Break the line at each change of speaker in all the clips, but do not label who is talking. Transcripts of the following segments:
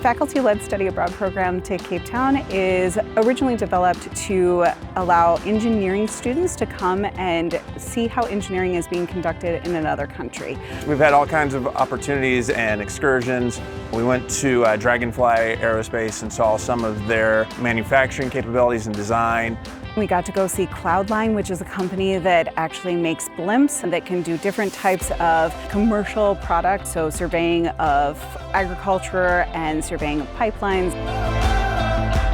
faculty-led study abroad program to Cape Town is originally developed to allow engineering students to come and see how engineering is being conducted in another country.
We've had all kinds of opportunities and excursions. We went to Dragonfly Aerospace and saw some of their manufacturing capabilities and design.
We got to go see Cloudline, which is a company that actually makes blimps that can do different types of commercial products, so surveying of agriculture and surveying of pipelines.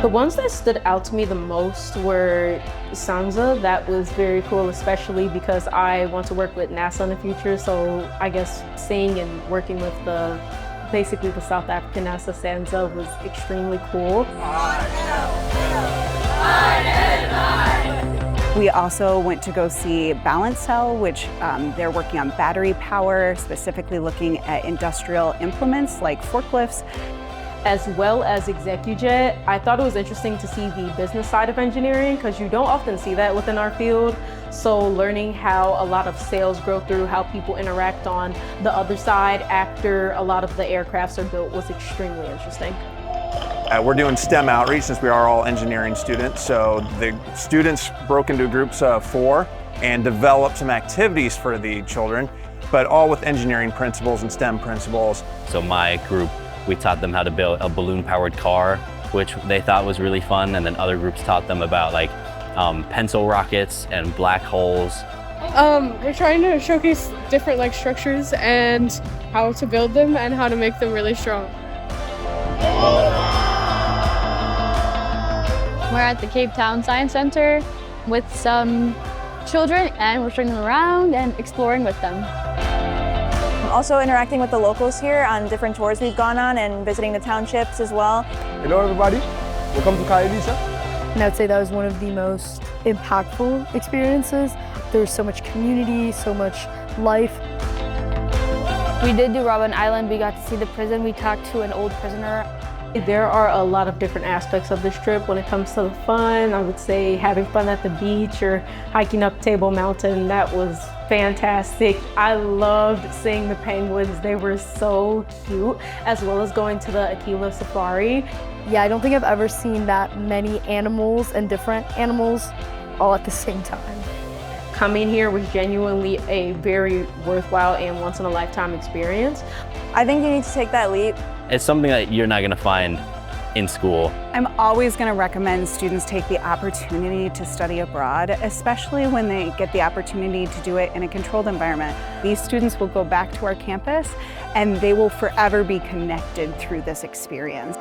The ones that stood out to me the most were Sansa. That was very cool, especially because I want to work with NASA in the future, so I guess seeing and working with basically the South African NASA Sansa was extremely cool.
We also went to go see Balance Cell, which they're working on battery power, specifically looking at industrial implements like forklifts.
As well as ExecuJet, I thought it was interesting to see the business side of engineering because you don't often see that within our field. So learning how a lot of sales grow through how people interact on the other side after a lot of the aircrafts are built was extremely interesting.
We're doing STEM outreach since we are all engineering students. So the students broke into groups of 4 and developed some activities for the children, but all with engineering principles and STEM principles.
So my group, we taught them how to build a balloon-powered car, which they thought was really fun, and then other groups taught them about like pencil rockets and black holes.
We're trying to showcase different structures and how to build them and how to make them really strong.
We're at the Cape Town Science Center with some children, and we're showing them around and exploring with them.
Also interacting with the locals here on different tours we've gone on and visiting the townships as well.
Hello everybody, welcome to Kailisa.
And I'd say that was one of the most impactful experiences. There was so much community, so much life.
We did do Robben Island. We got to see the prison. We talked to an old prisoner.
There are a lot of different aspects of this trip. When it comes to the fun, I would say having fun at the beach or hiking up Table Mountain. That was fantastic. I loved seeing the penguins. They were so cute, as well as going to the Aquila Safari.
Yeah, I don't think I've ever seen that many animals and different animals all at the same time.
Coming here was genuinely a very worthwhile and once-in-a-lifetime experience.
I think you need to take that leap.
It's something that you're not going to find in school.
I'm always going to recommend students take the opportunity to study abroad, especially when they get the opportunity to do it in a controlled environment. These students will go back to our campus and they will forever be connected through this experience.